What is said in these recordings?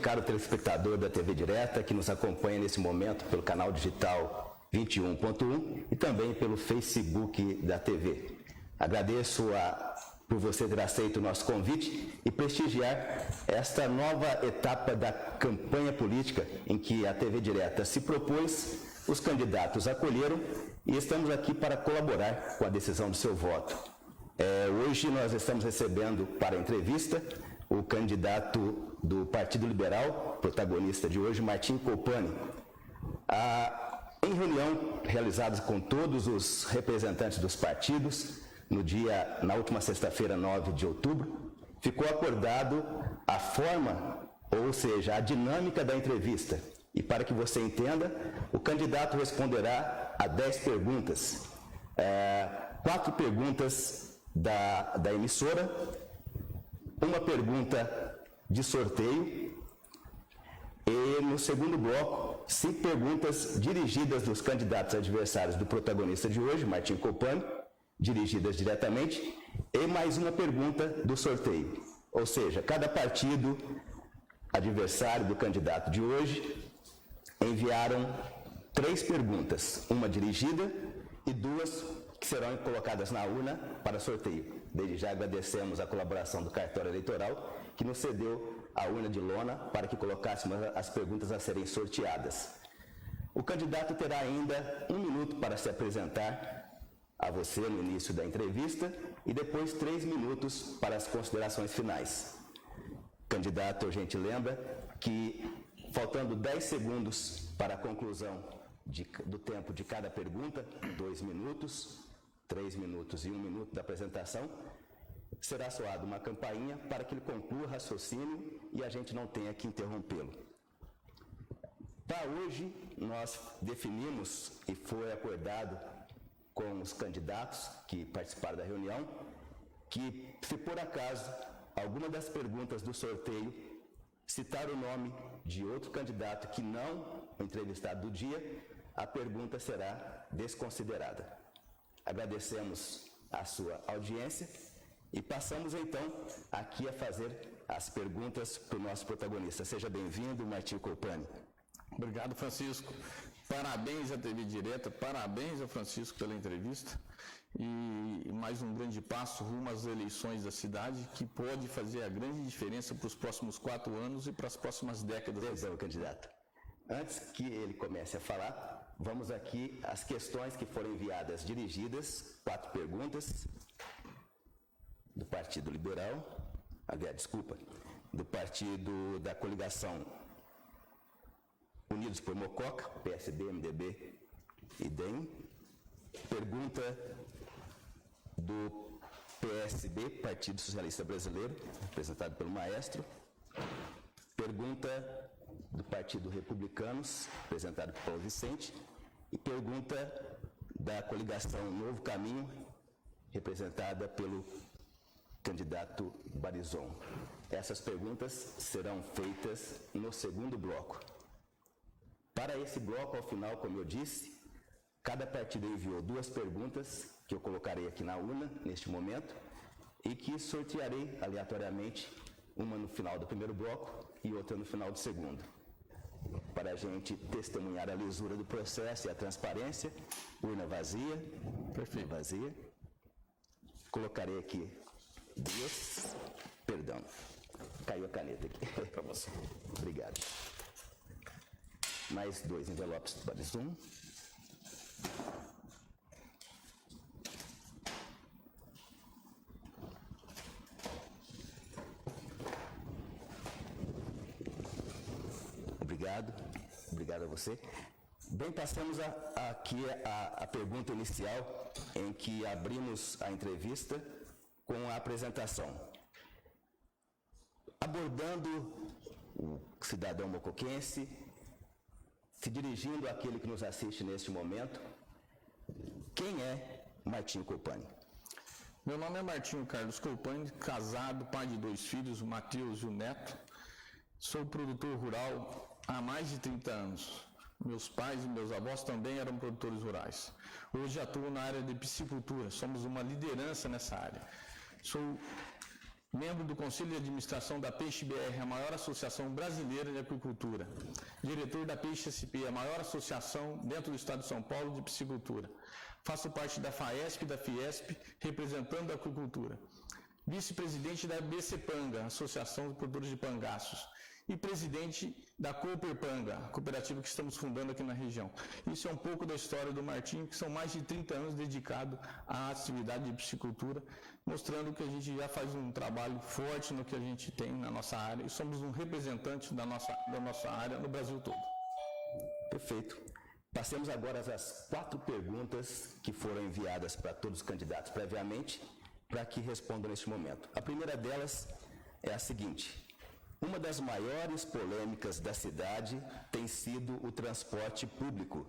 caro telespectador da TV Direta que nos acompanha nesse momento pelo canal digital 21.1 e também pelo Facebook da TV. Agradeço por você ter aceito o nosso convite e prestigiar esta nova etapa da campanha política em que a TV Direta se propôs, os candidatos acolheram e estamos aqui para colaborar com a decisão do seu voto. Hoje nós estamos recebendo para a entrevista o candidato do Partido Liberal, protagonista de hoje, Martim Colpani. Em reunião realizada com todos os representantes dos partidos, na última sexta-feira, 9 de outubro, ficou acordado a forma, ou seja, a dinâmica da entrevista. E para que você entenda, o candidato responderá a 10 perguntas. 4 perguntas da emissora, uma pergunta de sorteio e, no segundo bloco, 5 perguntas dirigidas dos candidatos adversários do protagonista de hoje, Martim Colpani, dirigidas diretamente, e mais uma pergunta do sorteio. Ou seja, cada partido adversário do candidato de hoje enviaram 3 perguntas, uma dirigida e 2 que serão colocadas na urna para sorteio. Desde já agradecemos a colaboração do cartório eleitoral, que nos cedeu a urna de lona para que colocássemos as perguntas a serem sorteadas. O candidato terá ainda 1 minuto para se apresentar a você no início da entrevista e depois 3 minutos para as considerações finais. Candidato, a gente lembra que, faltando 10 segundos para a conclusão do tempo de cada pergunta, 2 minutos, 3 minutos e 1 minuto da apresentação, será soada uma campainha para que ele conclua o raciocínio e a gente não tenha que interrompê-lo. Para hoje, nós definimos e foi acordado com os candidatos que participaram da reunião, que, se por acaso alguma das perguntas do sorteio citar o nome de outro candidato que não o entrevistado do dia, a pergunta será desconsiderada. Agradecemos a sua audiência e passamos então aqui a fazer as perguntas para o nosso protagonista. Seja bem-vindo, Martim Colpani. Obrigado, Francisco. Parabéns à TV Direta, parabéns ao Francisco pela entrevista e mais um grande passo rumo às eleições da cidade que pode fazer a grande diferença para os próximos 4 anos e para as próximas décadas. Exato, candidato. Antes que ele comece a falar, vamos aqui às questões que foram enviadas dirigidas, 4 perguntas do Partido Liberal, do Partido da Coligação Unidos por Mococa, PSD, MDB e DEM. Pergunta do PSB, Partido Socialista Brasileiro, representado pelo Maestro. Pergunta do Partido Republicanos, representado por Paulo Vicente. E pergunta da Coligação Novo Caminho, representada pelo candidato Barizon. Essas perguntas serão feitas no segundo bloco. Para esse bloco, ao final, como eu disse, cada partido enviou 2 perguntas que eu colocarei aqui na urna, neste momento, e que sortearei aleatoriamente, uma no final do primeiro bloco e outra no final do segundo. Para a gente testemunhar a lisura do processo e a transparência, urna vazia, perfil vazia. Colocarei aqui 2, perdão, caiu a caneta aqui. Para você. Obrigado. Mais 2 envelopes do Barizon. Obrigado a você. Bem, passamos aqui a pergunta inicial, em que abrimos a entrevista com a apresentação. Abordando o cidadão mocoquense, se dirigindo àquele que nos assiste neste momento, quem é Martim Colpani? Meu nome é Martinho Carlos Colpani, casado, pai de 2 filhos, o Matheus e o Neto. Sou produtor rural há mais de 30 anos. Meus pais e meus avós também eram produtores rurais. Hoje atuo na área de piscicultura, somos uma liderança nessa área. Sou membro do Conselho de Administração da Peixe BR, a maior associação brasileira de aquicultura, diretor da Peixe SP, a maior associação dentro do estado de São Paulo de piscicultura. Faço parte da FAESP e da Fiesp, representando a aquicultura. Vice-presidente da BCPanga, Associação de Produtores de Pangaços, e presidente da Cooperpanga, a cooperativa que estamos fundando aqui na região. Isso é um pouco da história do Martinho, que são mais de 30 anos dedicado à atividade de piscicultura, mostrando que a gente já faz um trabalho forte no que a gente tem na nossa área e somos um representante da nossa área no Brasil todo. Perfeito. Passemos agora às 4 perguntas que foram enviadas para todos os candidatos previamente, para que respondam neste momento. A primeira delas é a seguinte: uma das maiores polêmicas da cidade tem sido o transporte público.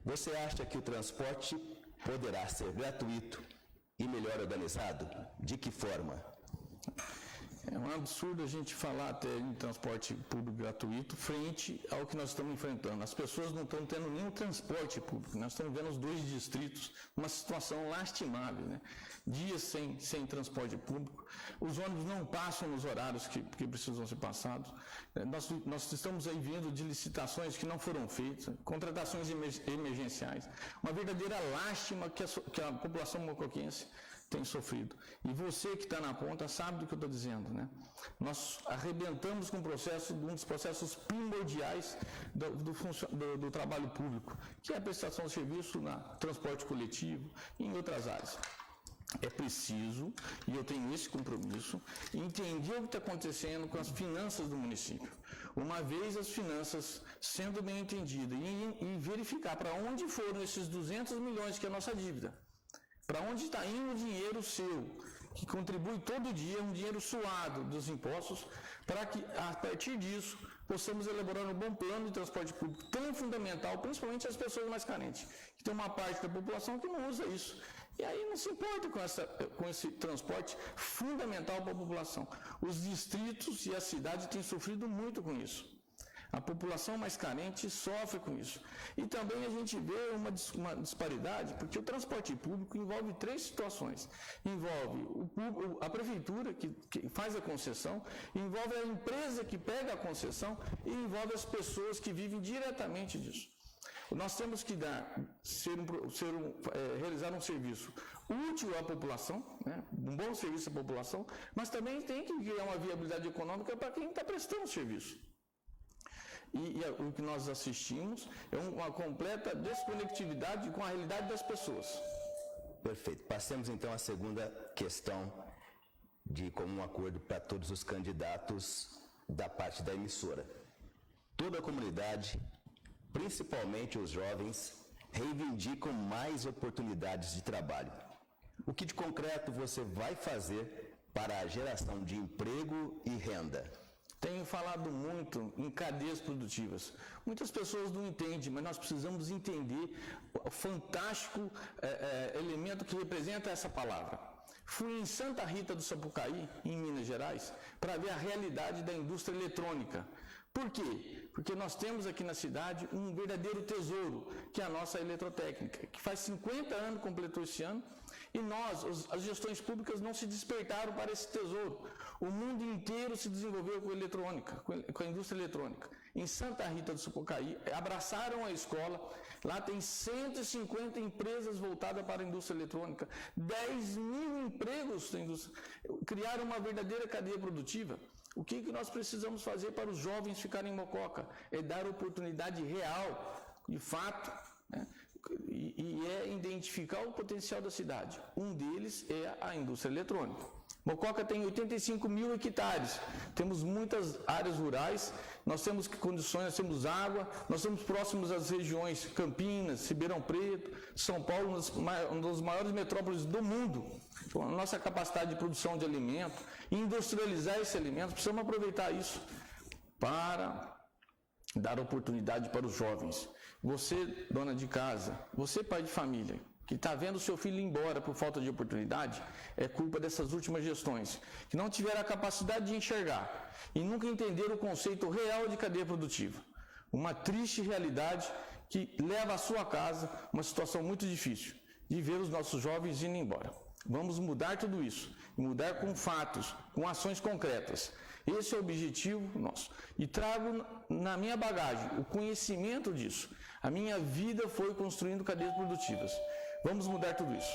Você acha que o transporte poderá ser gratuito e melhor organizado? De que forma? É um absurdo a gente falar até em transporte público gratuito frente ao que nós estamos enfrentando. As pessoas não estão tendo nenhum transporte público. Nós estamos vendo os 2 distritos numa situação lastimável, né? Dias sem transporte público. Os ônibus não passam nos horários que precisam ser passados. Nós estamos aí vendo de licitações que não foram feitas, contratações emergenciais. Uma verdadeira lástima que a população mocoquense tem sofrido. E você que está na ponta sabe do que eu estou dizendo, né? Nós arrebentamos com um dos processos primordiais do trabalho público, que é a prestação de serviço no transporte coletivo e em outras áreas. É preciso, e eu tenho esse compromisso, entender o que está acontecendo com as finanças do município. Uma vez as finanças sendo bem entendidas e verificar para onde foram esses 200 milhões que é a nossa dívida. Para onde está indo o dinheiro seu, que contribui todo dia, um dinheiro suado dos impostos, para que, a partir disso, possamos elaborar um bom plano de transporte público tão fundamental, principalmente as pessoas mais carentes, que tem uma parte da população que não usa isso. E aí não se importa com esse transporte fundamental para a população. Os distritos e a cidade têm sofrido muito com isso. A população mais carente sofre com isso. E também a gente vê uma disparidade, porque o transporte público envolve 3 situações. Envolve a prefeitura, que faz a concessão, envolve a empresa que pega a concessão e envolve as pessoas que vivem diretamente disso. Nós temos que realizar um serviço útil à população, né? Um bom serviço à população, mas também tem que criar uma viabilidade econômica para quem está prestando serviço. E o que nós assistimos é uma completa desconectividade com a realidade das pessoas. Perfeito. Passemos então à segunda questão de comum acordo para todos os candidatos da parte da emissora. Toda a comunidade, principalmente os jovens, reivindicam mais oportunidades de trabalho. O que de concreto você vai fazer para a geração de emprego e renda? Tenho falado muito em cadeias produtivas. Muitas pessoas não entendem, mas nós precisamos entender o fantástico elemento que representa essa palavra. Fui em Santa Rita do Sapucaí, em Minas Gerais, para ver a realidade da indústria eletrônica. Por quê? Porque nós temos aqui na cidade um verdadeiro tesouro, que é a nossa eletrotécnica, que faz 50 anos, completou esse ano, e as gestões públicas não se despertaram para esse tesouro. O mundo inteiro se desenvolveu com eletrônica, com a indústria eletrônica. Em Santa Rita do Sapucaí, abraçaram a escola, lá tem 150 empresas voltadas para a indústria eletrônica, 10 mil empregos da indústria, criaram uma verdadeira cadeia produtiva. O que nós precisamos fazer para os jovens ficarem em Mococa? É dar oportunidade real, de fato, né? E é identificar o potencial da cidade. Um deles é a indústria eletrônica. Mococa tem 85 mil hectares, temos muitas áreas rurais, nós temos condições, nós temos água, nós estamos próximos às regiões Campinas, Ribeirão Preto, São Paulo, uma das maiores metrópoles do mundo. Então, a nossa capacidade de produção de alimento, industrializar esse alimento, precisamos aproveitar isso para dar oportunidade para os jovens. Você, dona de casa, você, pai de família, que está vendo o seu filho ir embora por falta de oportunidade, é culpa dessas últimas gestões, que não tiveram a capacidade de enxergar e nunca entenderam o conceito real de cadeia produtiva. Uma triste realidade que leva a sua casa uma situação muito difícil, de ver os nossos jovens indo embora. Vamos mudar tudo isso, mudar com fatos, com ações concretas. Esse é o objetivo nosso. E trago na minha bagagem o conhecimento disso. A minha vida foi construindo cadeias produtivas. Vamos mudar tudo isso.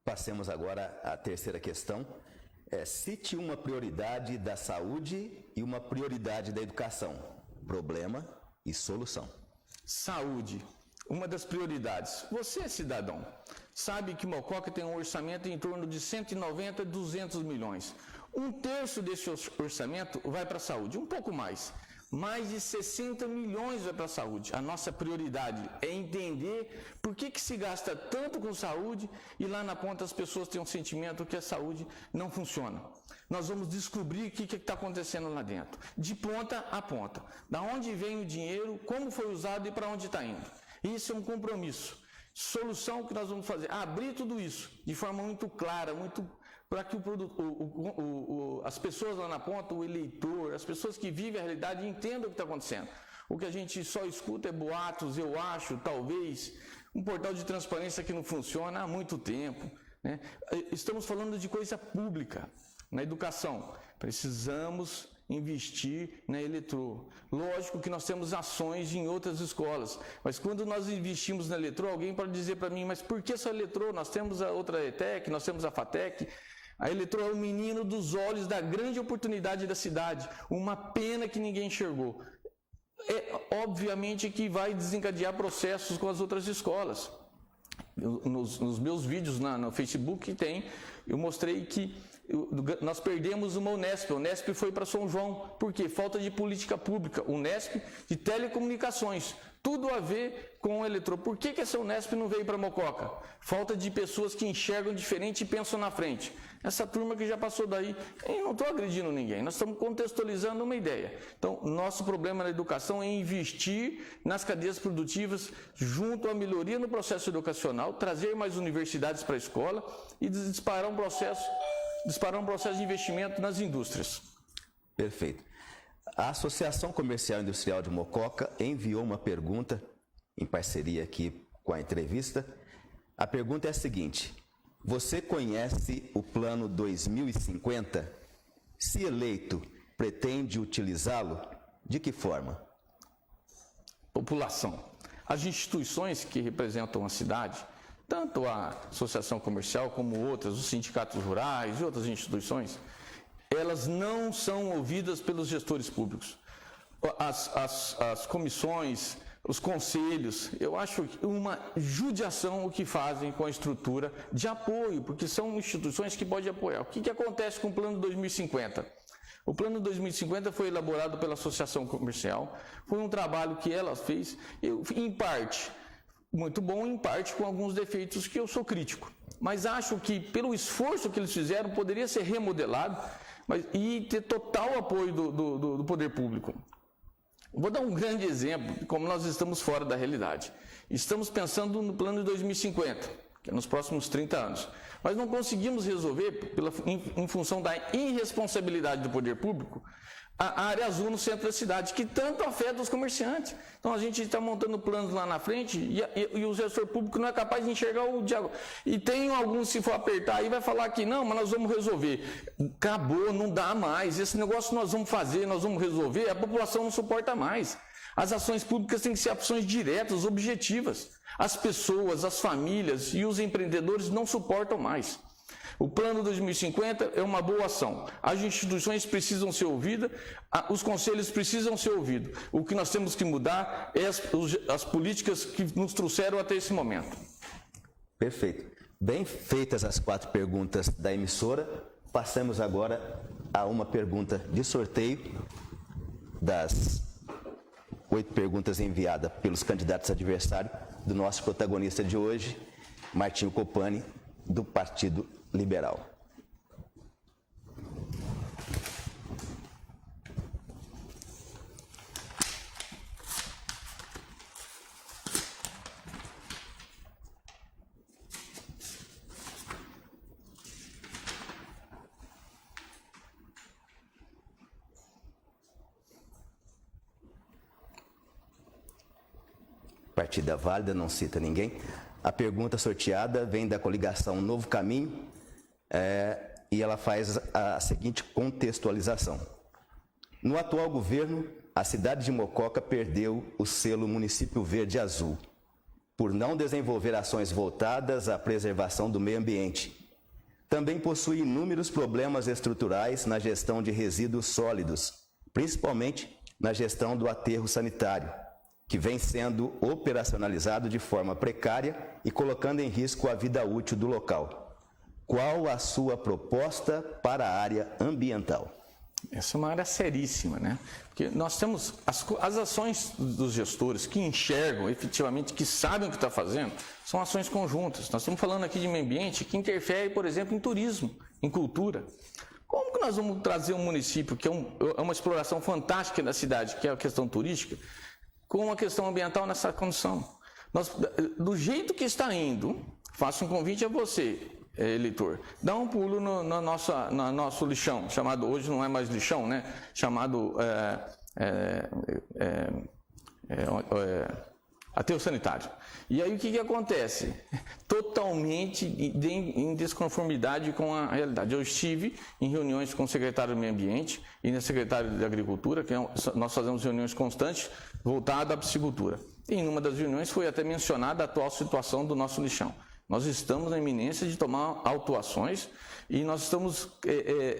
Passemos agora à terceira questão. Cite uma prioridade da saúde e uma prioridade da educação. Problema e solução. Saúde, uma das prioridades. Você, cidadão, sabe que Mococa tem um orçamento em torno de 190 a 200 milhões. Um terço desse orçamento vai para a saúde, um pouco mais. Mais de 60 milhões vai para a saúde. A nossa prioridade é entender por que se gasta tanto com saúde e lá na ponta as pessoas têm um sentimento que a saúde não funciona. Nós vamos descobrir o que está acontecendo lá dentro, de ponta a ponta. Da onde vem o dinheiro, como foi usado e para onde está indo. Isso é um compromisso. Solução que nós vamos fazer, abrir tudo isso de forma muito clara, para que as pessoas lá na ponta, o eleitor, as pessoas que vivem a realidade entendam o que está acontecendo. O que a gente só escuta é boatos, eu acho, talvez, um portal de transparência que não funciona há muito tempo, né? Estamos falando de coisa pública, na educação. Precisamos investir na Eletrô. Lógico que nós temos ações em outras escolas, mas quando nós investimos na Eletrô, alguém pode dizer para mim, mas por que só a Eletrô? Nós temos a outra ETEC, nós temos a FATEC. A Eletrô é o menino dos olhos da grande oportunidade da cidade. Uma pena que ninguém enxergou. Obviamente que vai desencadear processos com as outras escolas. Nos meus vídeos no Facebook eu mostrei que nós perdemos uma Unesp. A Unesp foi para São João. Por quê? Falta de política pública. Unesp de telecomunicações. Tudo a ver com o Eletrô. Por que essa Unesp não veio para Mococa? Falta de pessoas que enxergam diferente e pensam na frente. Essa turma que já passou daí, eu não estou agredindo ninguém, nós estamos contextualizando uma ideia. Então, nosso problema na educação é investir nas cadeias produtivas junto à melhoria no processo educacional, trazer mais universidades para a escola e disparar um processo de investimento nas indústrias. Perfeito. A Associação Comercial e Industrial de Mococa enviou uma pergunta em parceria aqui com a entrevista. A pergunta é a seguinte: você conhece o Plano 2050? Se eleito, pretende utilizá-lo? De que forma? População. As instituições que representam a cidade, tanto a Associação Comercial como outras, os sindicatos rurais e outras instituições, elas não são ouvidas pelos gestores públicos. As comissões, os conselhos, eu acho uma judiação o que fazem com a estrutura de apoio, porque são instituições que podem apoiar. O que acontece com o Plano 2050? O Plano 2050 foi elaborado pela Associação Comercial, foi um trabalho que ela fez, em parte muito bom, em parte com alguns defeitos que eu sou crítico. Mas acho que, pelo esforço que eles fizeram, poderia ser remodelado e ter total apoio do poder público. Vou dar um grande exemplo de como nós estamos fora da realidade. Estamos pensando no plano de 2050, que é nos próximos 30 anos. Mas não conseguimos resolver, em função da irresponsabilidade do poder público, a área azul no centro da cidade, que tanto afeta os comerciantes. Então a gente está montando planos lá na frente e o gestor público não é capaz de enxergar o diálogo. E tem alguns, se for apertar aí, vai falar que não, mas nós vamos resolver. Acabou, não dá mais. Esse negócio nós vamos fazer, nós vamos resolver, a população não suporta mais. As ações públicas têm que ser ações diretas, objetivas. As pessoas, as famílias e os empreendedores não suportam mais. O Plano 2050 é uma boa ação. As instituições precisam ser ouvidas, os conselhos precisam ser ouvidos. O que nós temos que mudar é as políticas que nos trouxeram até esse momento. Perfeito. Bem feitas as 4 perguntas da emissora, passamos agora a uma pergunta de sorteio das 8 perguntas enviadas pelos candidatos adversários do nosso protagonista de hoje, Martinho Copani, do Partido Liberal. Partida válida, não cita ninguém. A pergunta sorteada vem da coligação Novo Caminho e ela faz a seguinte contextualização. No atual governo, a cidade de Mococa perdeu o selo Município Verde Azul, por não desenvolver ações voltadas à preservação do meio ambiente. Também possui inúmeros problemas estruturais na gestão de resíduos sólidos, principalmente na gestão do aterro sanitário, que vem sendo operacionalizado de forma precária e colocando em risco a vida útil do local. Qual a sua proposta para a área ambiental? Essa é uma área seríssima, né? Porque nós temos as ações dos gestores que enxergam efetivamente, que sabem o que está fazendo, são ações conjuntas. Nós estamos falando aqui de meio ambiente que interfere, por exemplo, em turismo, em cultura. Como que nós vamos trazer um município que é uma exploração fantástica da cidade, que é a questão turística, com uma questão ambiental nessa condição? Do jeito que está indo, faço um convite a você, eleitor, dá um pulo no nosso lixão, chamado, hoje não é mais lixão, né? Chamado aterro sanitário. E aí o que acontece? Totalmente em desconformidade com a realidade. Eu estive em reuniões com o secretário do Meio Ambiente e na secretária de Agricultura, que nós fazemos reuniões constantes voltadas à piscicultura. E em uma das reuniões foi até mencionada a atual situação do nosso lixão. Nós estamos na iminência de tomar autuações e nós estamos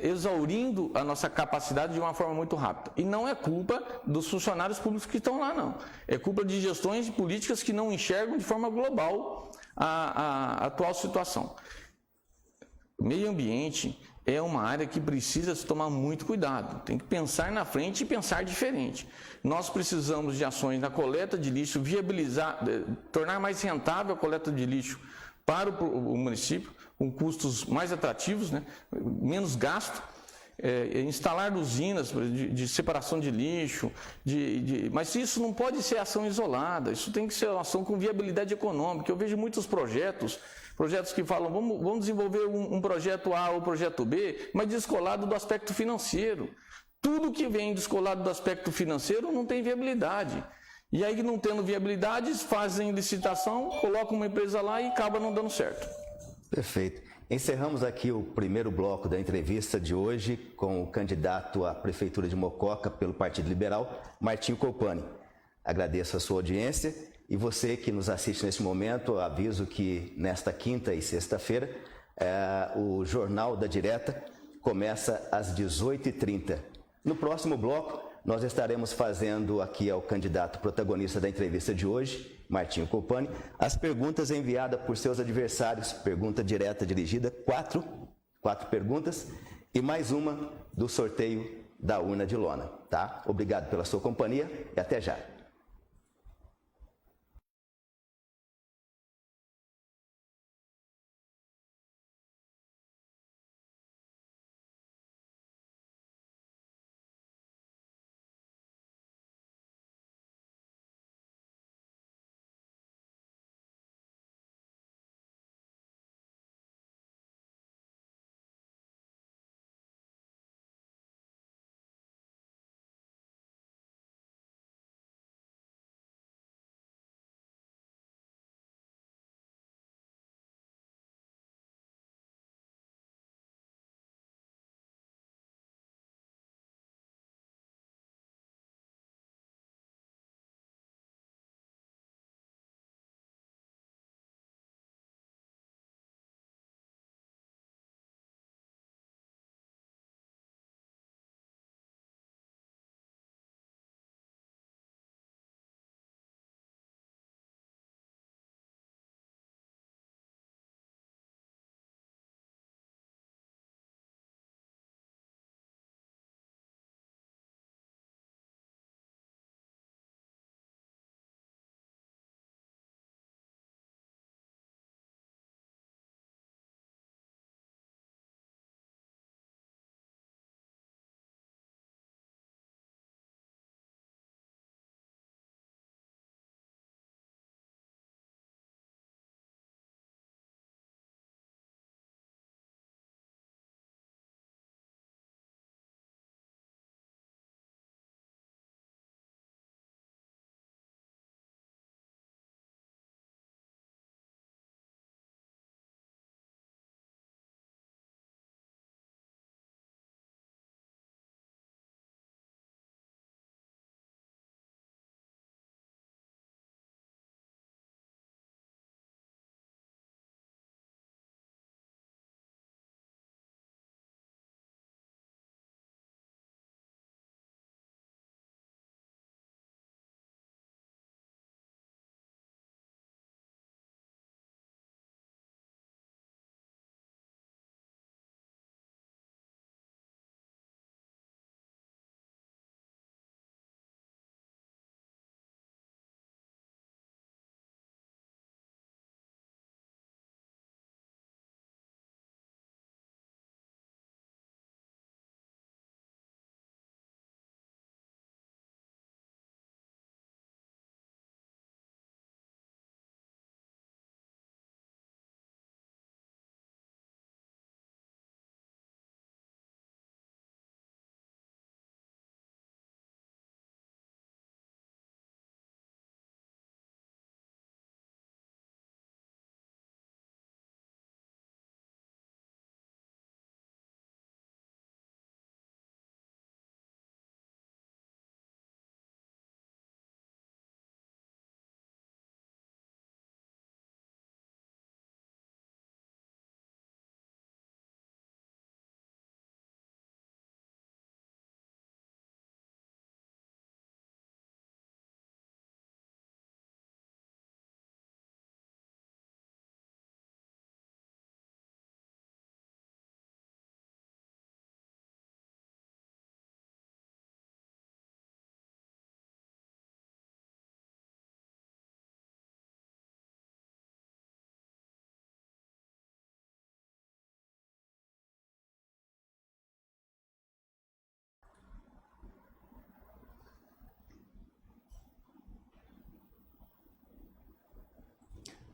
exaurindo a nossa capacidade de uma forma muito rápida. E não é culpa dos funcionários públicos que estão lá, não. É culpa de gestões políticas que não enxergam de forma global a atual situação. Meio ambiente é uma área que precisa se tomar muito cuidado. Tem que pensar na frente e pensar diferente. Nós precisamos de ações na coleta de lixo, viabilizar, tornar mais rentável a coleta de lixo para o município, com custos mais atrativos, né? Menos gasto, instalar usinas de separação de lixo, mas isso não pode ser ação isolada, isso tem que ser uma ação com viabilidade econômica. Eu vejo muitos projetos que falam, vamos desenvolver um projeto A ou projeto B, mas descolado do aspecto financeiro. Tudo que vem descolado do aspecto financeiro não tem viabilidade. E aí, não tendo viabilidade, fazem licitação, colocam uma empresa lá e acaba não dando certo. Perfeito. Encerramos aqui o primeiro bloco da entrevista de hoje com o candidato à Prefeitura de Mococa pelo Partido Liberal, Martinho Colpani. Agradeço a sua audiência e você que nos assiste neste momento, aviso que nesta quinta e sexta-feira o Jornal da Direta começa às 18h30. No próximo bloco, nós estaremos fazendo aqui ao candidato protagonista da entrevista de hoje, Martinho Colpani, as perguntas enviadas por seus adversários, pergunta direta dirigida, quatro perguntas e mais uma do sorteio da urna de lona, tá? Obrigado pela sua companhia e até já.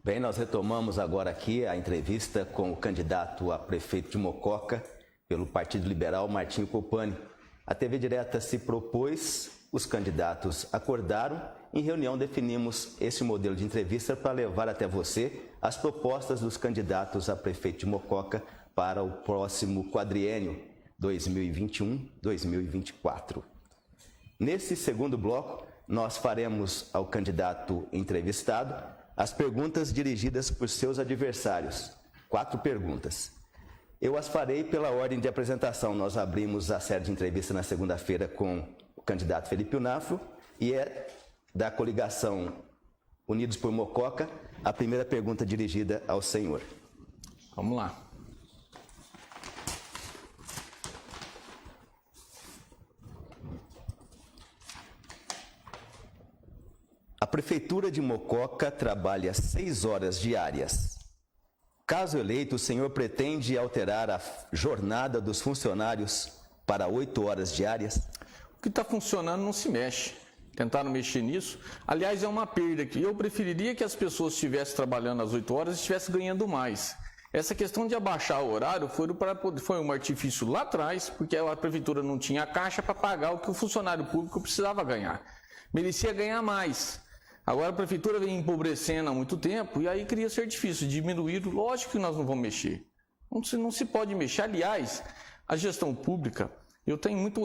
Bem, nós retomamos agora aqui a entrevista com o candidato a prefeito de Mococa pelo Partido Liberal, Martinho Copani. A TV Direta se propôs, os candidatos acordaram, em reunião definimos esse modelo de entrevista para levar até você as propostas dos candidatos a prefeito de Mococa para o próximo quadriênio 2021-2024. Nesse segundo bloco, nós faremos ao candidato entrevistado as perguntas dirigidas por seus adversários. 4 perguntas. Eu as farei pela ordem de apresentação. Nós abrimos a série de entrevista na segunda-feira com o candidato Felipe Unafro e é da coligação Unidos por Mococa a primeira pergunta dirigida ao senhor. Vamos lá. A Prefeitura de Mococa trabalha 6 horas diárias. Caso eleito, o senhor pretende alterar a jornada dos funcionários para 8 horas diárias? O que está funcionando não se mexe. Tentaram mexer nisso. Aliás, é uma perda que eu preferiria que as pessoas estivessem trabalhando às 8 horas e estivessem ganhando mais. Essa questão de abaixar o horário foi um artifício lá atrás, porque a Prefeitura não tinha caixa para pagar o que o funcionário público precisava ganhar. Merecia ganhar mais. Agora a Prefeitura vem empobrecendo há muito tempo e aí cria ser difícil, diminuir, lógico que nós não vamos mexer. Não se pode mexer. Aliás, a gestão pública,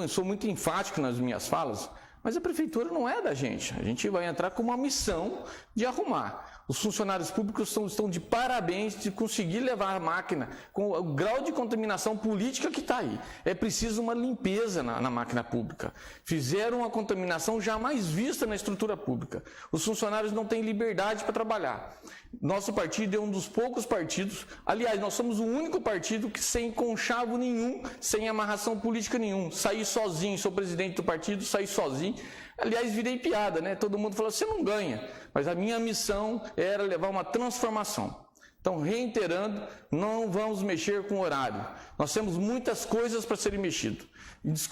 sou muito enfático nas minhas falas, mas a Prefeitura não é da gente. A gente vai entrar com uma missão de arrumar. Os funcionários públicos estão de parabéns de conseguir levar a máquina com o grau de contaminação política que está aí. É preciso uma limpeza na máquina pública. Fizeram uma contaminação jamais vista na estrutura pública. Os funcionários não têm liberdade para trabalhar. Nosso partido é um dos poucos partidos, aliás, nós somos o único partido que sem conchavo nenhum, sem amarração política nenhum. Saí sozinho, sou presidente do partido, saí sozinho. Aliás, virei piada, né? Todo mundo falou, você não ganha. Mas a minha missão era levar uma transformação. Então, reiterando, não vamos mexer com o horário. Nós temos muitas coisas para serem mexidas.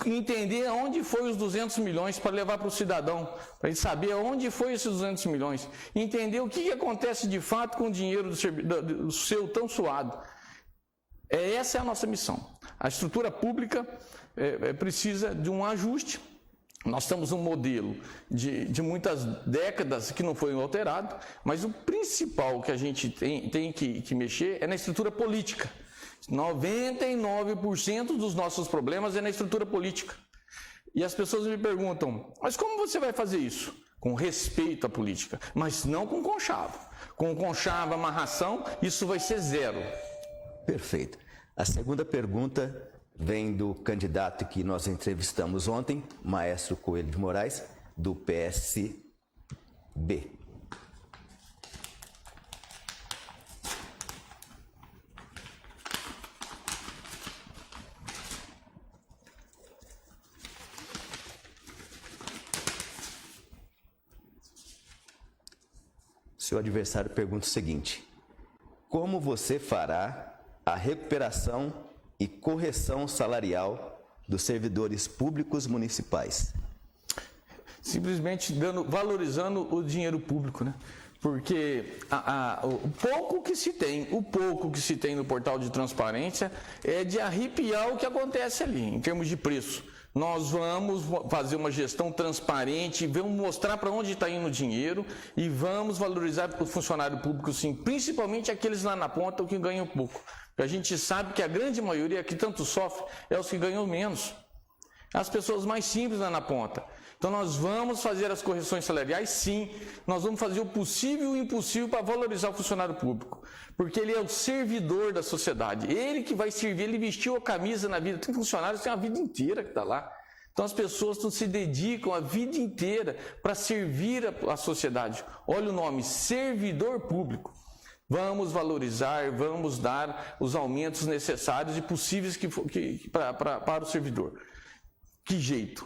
Entender onde foi os 200 milhões para levar para o cidadão, para ele saber onde foi esses 200 milhões. Entender o que acontece de fato com o dinheiro do seu tão suado. Essa é a nossa missão. A estrutura pública precisa de um ajuste. Nós estamos um modelo de muitas décadas que não foi alterado, mas o principal que a gente tem que mexer é na estrutura política. 99% dos nossos problemas é na estrutura política. E as pessoas me perguntam, mas como você vai fazer isso? Com respeito à política, mas não com conchavo. Com conchavo, amarração, isso vai ser zero. Perfeito. A segunda pergunta vem do candidato que nós entrevistamos ontem, Maestro Coelho de Moraes, do PSB. Seu adversário pergunta o seguinte: como você fará a recuperação e correção salarial dos servidores públicos municipais? Simplesmente valorizando o dinheiro público, né? Porque o pouco que se tem no portal de transparência é de arrepiar o que acontece ali, em termos de preço. Nós vamos fazer uma gestão transparente, vamos mostrar para onde está indo o dinheiro e vamos valorizar o funcionário público, sim, principalmente aqueles lá na ponta que ganham pouco. A gente sabe que a grande maioria que tanto sofre é os que ganham menos. As pessoas mais simples lá na ponta. Então nós vamos fazer as correções salariais, sim. Nós vamos fazer o possível e o impossível para valorizar o funcionário público. Porque ele é o servidor da sociedade. Ele que vai servir, ele vestiu a camisa na vida. Tem funcionários que têm a vida inteira que está lá. Então as pessoas não se dedicam a vida inteira para servir a sociedade. Olha o nome, servidor público. Vamos valorizar, vamos dar os aumentos necessários e possíveis para o servidor. Que jeito?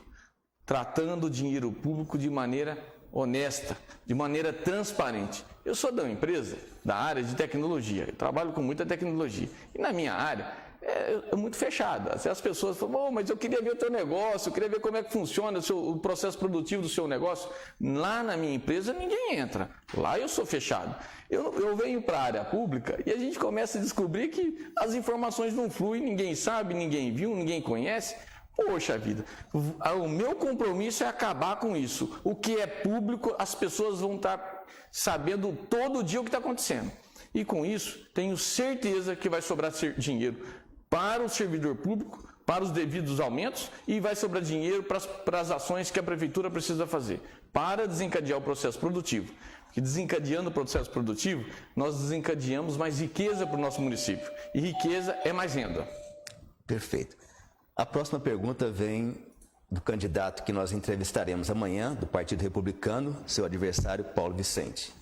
Tratando o dinheiro público de maneira honesta, de maneira transparente. Eu sou da empresa, da área de tecnologia, eu trabalho com muita tecnologia. E na minha área, é muito fechada. As pessoas falam, mas eu queria ver o teu negócio, eu queria ver como é que funciona o processo produtivo do seu negócio. Lá na minha empresa ninguém entra, lá eu sou fechado. Eu venho para a área pública e a gente começa a descobrir que as informações não fluem, ninguém sabe, ninguém viu, ninguém conhece. Poxa vida, o meu compromisso é acabar com isso. O que é público, as pessoas vão estar sabendo todo dia o que está acontecendo. E com isso, tenho certeza que vai sobrar dinheiro para o servidor público, para os devidos aumentos, e vai sobrar dinheiro para as ações que a prefeitura precisa fazer, para desencadear o processo produtivo. Porque desencadeando o processo produtivo, nós desencadeamos mais riqueza para o nosso município. E riqueza é mais renda. Perfeito. A próxima pergunta vem do candidato que nós entrevistaremos amanhã, do Partido Republicano, seu adversário Paulo Vicente.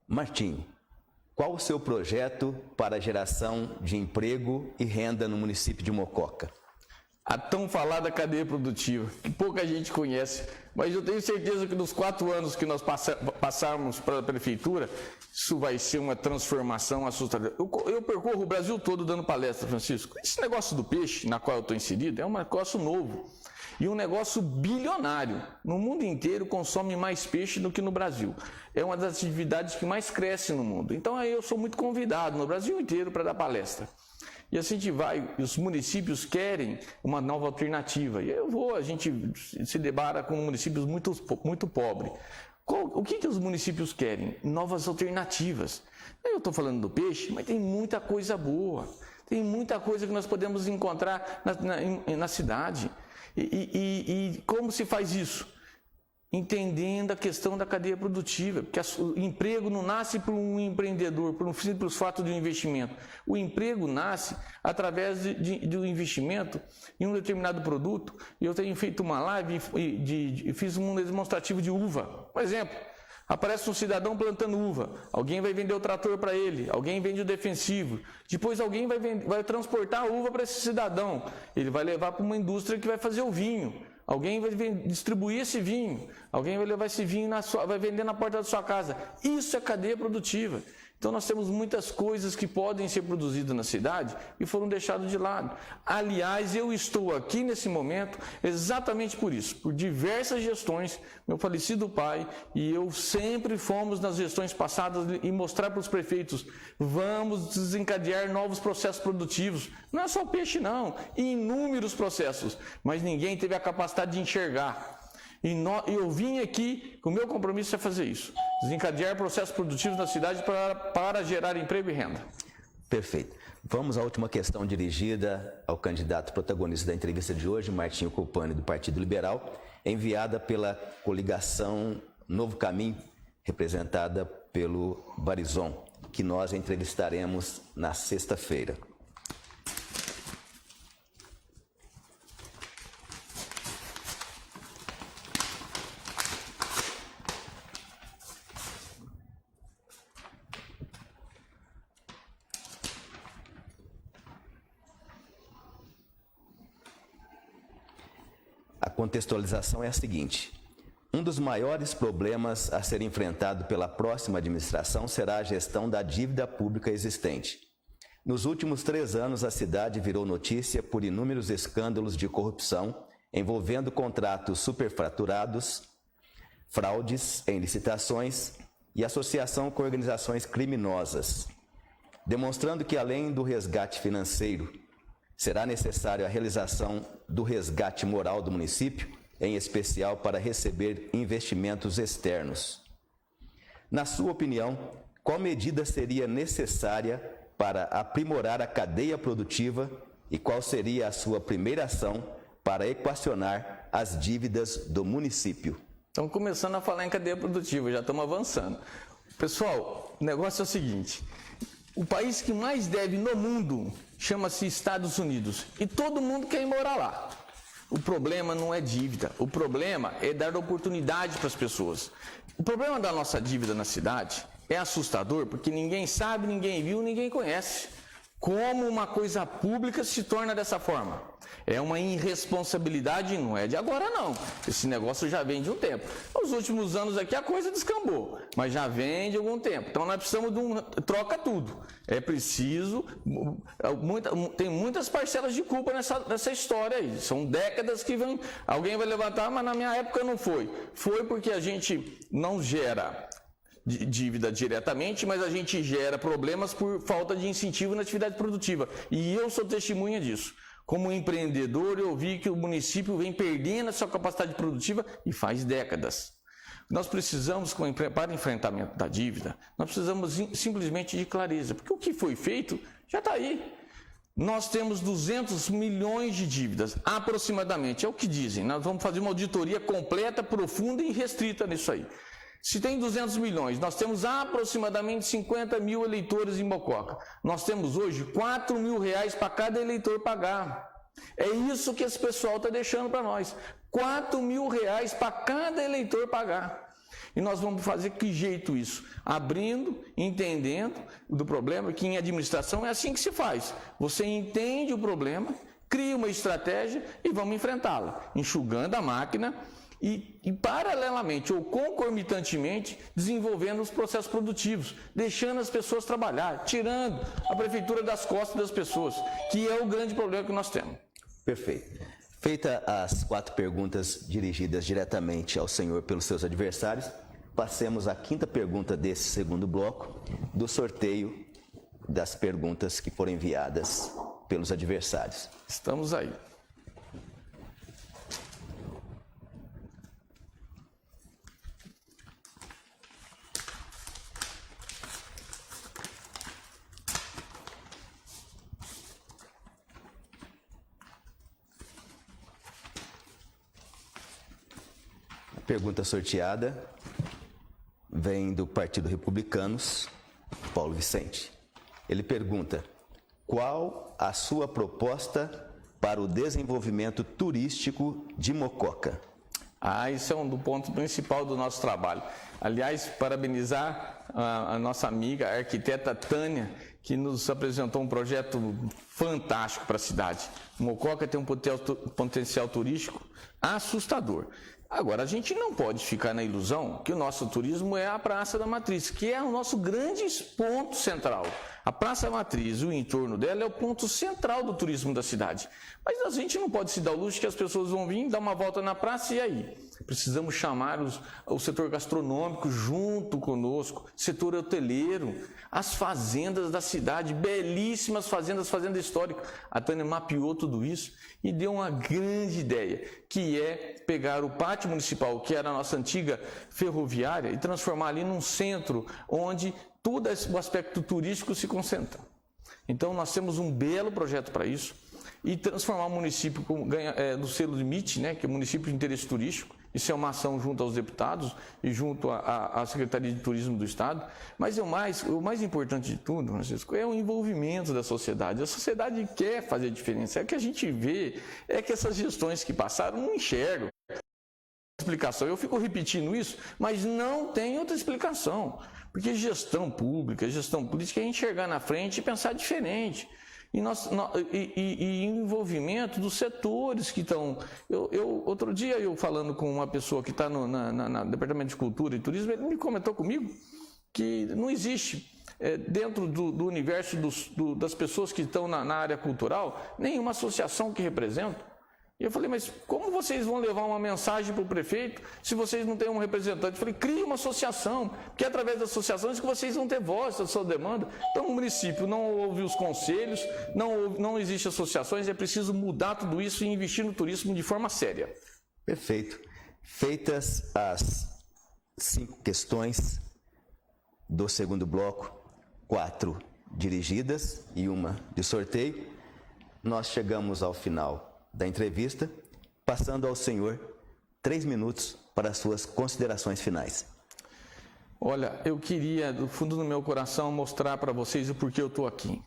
Martim, qual o seu projeto para a geração de emprego e renda no município de Mococa? A tão falada cadeia produtiva, que pouca gente conhece, mas eu tenho certeza que nos 4 anos que nós passarmos para a prefeitura, isso vai ser uma transformação assustadora. Eu percorro o Brasil todo dando palestra, Francisco. Esse negócio do peixe, na qual eu estou inserido, é um negócio novo e um negócio bilionário. No mundo inteiro consome mais peixe do que no Brasil. É uma das atividades que mais cresce no mundo. Então aí eu sou muito convidado no Brasil inteiro para dar palestra. E assim a gente vai, os municípios querem uma nova alternativa. E a gente se debara com municípios muito pobres. O que os municípios querem? Novas alternativas. Eu estou falando do peixe, mas tem muita coisa boa. Tem muita coisa que nós podemos encontrar na cidade. E como se faz isso? Entendendo a questão da cadeia produtiva, porque o emprego não nasce por um empreendedor, por um simples fato de um investimento. O emprego nasce através de um investimento em um determinado produto. E eu tenho feito uma live e fiz um demonstrativo de uva. Por exemplo, aparece um cidadão plantando uva, alguém vai vender o trator para ele, alguém vende o defensivo, depois alguém vai transportar a uva para esse cidadão, ele vai levar para uma indústria que vai fazer o vinho. Alguém vai distribuir esse vinho, alguém vai levar esse vinho, vai vender na porta da sua casa. Isso é cadeia produtiva. Então nós temos muitas coisas que podem ser produzidas na cidade e foram deixadas de lado. Aliás, eu estou aqui nesse momento exatamente por isso, por diversas gestões, meu falecido pai e eu sempre fomos nas gestões passadas e mostrar para os prefeitos, vamos desencadear novos processos produtivos. Não é só peixe não, inúmeros processos, mas ninguém teve a capacidade de enxergar. E eu vim aqui, o meu compromisso é fazer isso, desencadear processos produtivos na cidade para gerar emprego e renda. Perfeito. Vamos à última questão dirigida ao candidato protagonista da entrevista de hoje, Martinho Copani, do Partido Liberal, enviada pela coligação Novo Caminho, representada pelo Barizon, que nós entrevistaremos na sexta-feira. A contextualização é a seguinte: um dos maiores problemas a ser enfrentado pela próxima administração será a gestão da dívida pública existente. Nos últimos 3 anos, a cidade virou notícia por inúmeros escândalos de corrupção envolvendo contratos superfaturados, fraudes em licitações e associação com organizações criminosas, demonstrando que, além do resgate financeiro, será necessária a realização do resgate moral do município, em especial para receber investimentos externos. Na sua opinião, qual medida seria necessária para aprimorar a cadeia produtiva e qual seria a sua primeira ação para equacionar as dívidas do município? Estamos começando a falar em cadeia produtiva, já estamos avançando. Pessoal, o negócio é o seguinte: o país que mais deve no mundo chama-se Estados Unidos e todo mundo quer ir morar lá. O problema não é dívida, o problema é dar oportunidade para as pessoas. O problema da nossa dívida na cidade é assustador porque ninguém sabe, ninguém viu, ninguém conhece. Como uma coisa pública se torna dessa forma? É uma irresponsabilidade, não é de agora não. Esse negócio já vem de um tempo. Nos últimos anos aqui a coisa descambou, mas já vem de algum tempo. Então nós precisamos de troca tudo. É preciso, tem muitas parcelas de culpa nessa história aí. São décadas que vem, alguém vai levantar, mas na minha época não foi. Foi porque a gente não gera dívida diretamente, mas a gente gera problemas por falta de incentivo na atividade produtiva. E eu sou testemunha disso. Como empreendedor, eu vi que o município vem perdendo a sua capacidade produtiva e faz décadas. Nós precisamos, para enfrentamento da dívida, nós precisamos simplesmente de clareza, porque o que foi feito já está aí. Nós temos 200 milhões de dívidas, aproximadamente, é o que dizem. Nós vamos fazer uma auditoria completa, profunda e restrita nisso aí. Se tem 200 milhões, nós temos aproximadamente 50 mil eleitores em Mococa. Nós temos hoje R$4.000 para cada eleitor pagar. É isso que esse pessoal está deixando para nós. R$4.000 para cada eleitor pagar. E nós vamos fazer que jeito isso? Abrindo, entendendo do problema, que em administração é assim que se faz. Você entende o problema, cria uma estratégia e vamos enfrentá-la, enxugando a máquina, e paralelamente ou concomitantemente desenvolvendo os processos produtivos, deixando as pessoas trabalhar, tirando a prefeitura das costas das pessoas, que é o grande problema que nós temos. Perfeito. Feita as 4 perguntas dirigidas diretamente ao senhor pelos seus adversários, passemos à 5ª pergunta desse segundo bloco, do sorteio das perguntas que foram enviadas pelos adversários. Estamos aí. Pergunta sorteada vem do Partido Republicanos, Paulo Vicente. Ele pergunta: qual a sua proposta para o desenvolvimento turístico de Mococa? Isso é um do ponto principal do nosso trabalho. Aliás, parabenizar a nossa amiga, a arquiteta Tânia, que nos apresentou um projeto fantástico para a cidade. Mococa tem um potencial turístico assustador. Agora, a gente não pode ficar na ilusão que o nosso turismo é a Praça da Matriz, que é o nosso grande ponto central. A Praça da Matriz, o entorno dela, é o ponto central do turismo da cidade. Mas a gente não pode se dar o luxo que as pessoas vão vir, dar uma volta na praça e aí? Precisamos chamar o setor gastronômico junto conosco, setor hoteleiro, as fazendas da cidade, belíssimas fazendas, fazenda histórica. A Tânia mapeou tudo isso e deu uma grande ideia, que é pegar o pátio municipal, que era a nossa antiga ferroviária, e transformar ali num centro onde todo o aspecto turístico se concentra. Então, nós temos um belo projeto para isso, e transformar o município no selo limite, né, que é o município de interesse turístico. Isso é uma ação junto aos deputados e junto à Secretaria de Turismo do Estado. Mas o mais importante de tudo, Francisco, é o envolvimento da sociedade. A sociedade quer fazer diferença. É o que a gente vê, é que essas gestões que passaram não enxergam explicação. Eu fico repetindo isso, mas não tem outra explicação. Porque gestão pública, gestão política é enxergar na frente e pensar diferente. E envolvimento dos setores que estão... Outro dia, eu falando com uma pessoa que está no Departamento de Cultura e Turismo, ele me comentou comigo que não existe, dentro do universo das pessoas que estão na área cultural, nenhuma associação que representa. E eu falei, mas como vocês vão levar uma mensagem para o prefeito se vocês não têm um representante? Eu falei, crie uma associação, porque é através das associações que vocês vão ter voz da sua demanda. Então o município não ouve os conselhos, não existe associações, é preciso mudar tudo isso e investir no turismo de forma séria. Perfeito. Feitas as 5 questões do segundo bloco, 4 dirigidas e 1 de sorteio, nós chegamos ao final da entrevista, passando ao senhor 3 minutos para as suas considerações finais. Olha, eu queria, do fundo do meu coração, mostrar para vocês o porquê eu estou aqui.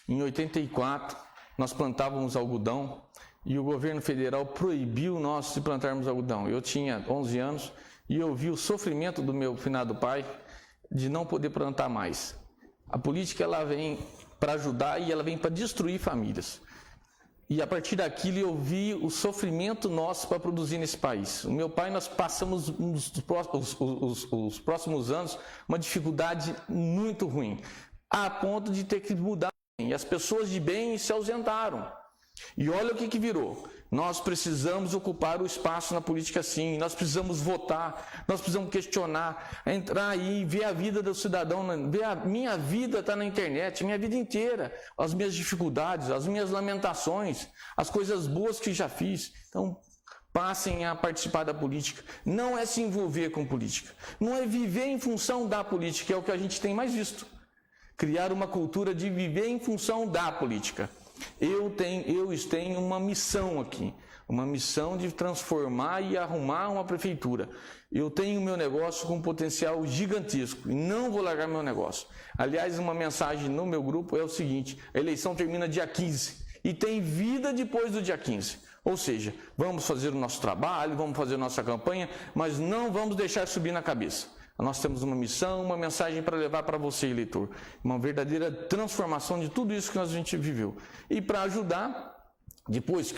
Em 84, nós plantávamos algodão e o governo federal proibiu nós de plantarmos algodão. Eu tinha 11 anos e eu vi o sofrimento do meu finado pai de não poder plantar mais. A política, ela vem para ajudar e ela vem para destruir famílias. E a partir daquilo eu vi o sofrimento nosso para produzir nesse país. O meu pai, nós passamos os próximos anos uma dificuldade muito ruim, a ponto de ter que mudar. E as pessoas de bem se ausentaram. E olha o que virou. Nós precisamos ocupar o espaço na política sim, nós precisamos votar, nós precisamos questionar, entrar aí, ver a vida do cidadão, ver a minha vida está na internet, minha vida inteira, as minhas dificuldades, as minhas lamentações, as coisas boas que já fiz. Então, passem a participar da política. Não é se envolver com política, não é viver em função da política, que é o que a gente tem mais visto. Criar uma cultura de viver em função da política. Eu tenho uma missão aqui, uma missão de transformar e arrumar uma prefeitura. Eu tenho meu negócio com um potencial gigantesco e não vou largar meu negócio. Aliás, uma mensagem no meu grupo é o seguinte: a eleição termina dia 15 e tem vida depois do dia 15. Ou seja, vamos fazer o nosso trabalho, vamos fazer nossa campanha, mas não vamos deixar subir na cabeça. Nós temos uma missão, uma mensagem para levar para você, eleitor. Uma verdadeira transformação de tudo isso que a gente viveu. E para ajudar, depois,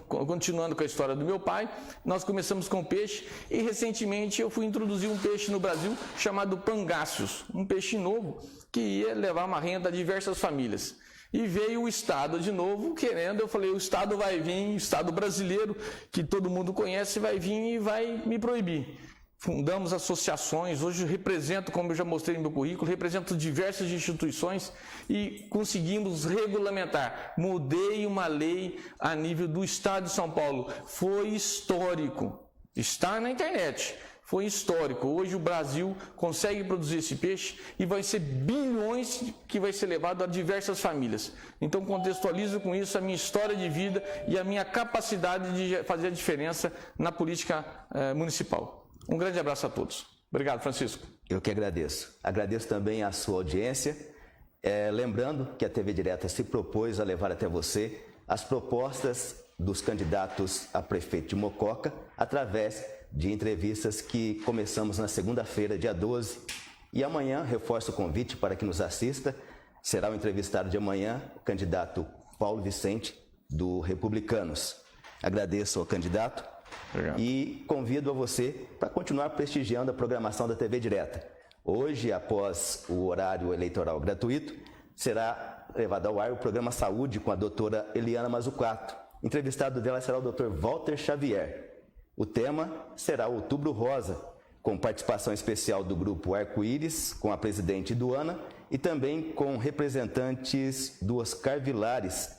continuando com a história do meu pai, nós começamos com peixe e recentemente eu fui introduzir um peixe no Brasil chamado pangáceos, um peixe novo que ia levar uma renda a diversas famílias. E veio o Estado de novo querendo, eu falei, o Estado vai vir, o Estado brasileiro, que todo mundo conhece, vai vir e vai me proibir. Fundamos associações, hoje represento, como eu já mostrei no meu currículo, represento diversas instituições e conseguimos regulamentar. Mudei uma lei a nível do Estado de São Paulo. Foi histórico. Está na internet. Foi histórico. Hoje o Brasil consegue produzir esse peixe e vai ser bilhões que vai ser levado a diversas famílias. Então contextualizo com isso a minha história de vida e a minha capacidade de fazer a diferença na política municipal. Um grande abraço a todos. Obrigado, Francisco. Eu que agradeço. Agradeço também a sua audiência. Lembrando que a TV Direta se propôs a levar até você as propostas dos candidatos a prefeito de Mococa através de entrevistas que começamos na segunda-feira, dia 12. E amanhã, reforço o convite para que nos assista. Será o entrevistado de amanhã, o candidato Paulo Vicente, do Republicanos. Agradeço ao candidato. Obrigado. E convido a você para continuar prestigiando a programação da TV Direta. Hoje, após o horário eleitoral gratuito, será levado ao ar o programa Saúde com a doutora Eliana Mazzucato. Entrevistado dela será o Dr. Walter Xavier. O tema será Outubro Rosa, com participação especial do grupo Arco-Íris, com a presidente Duana e também com representantes do Oscar Vilares,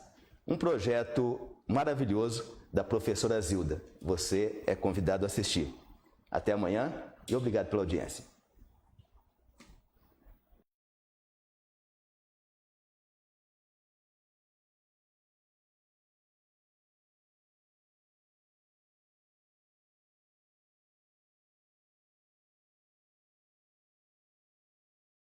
um projeto maravilhoso da professora Zilda. Você é convidado a assistir. Até amanhã e obrigado pela audiência.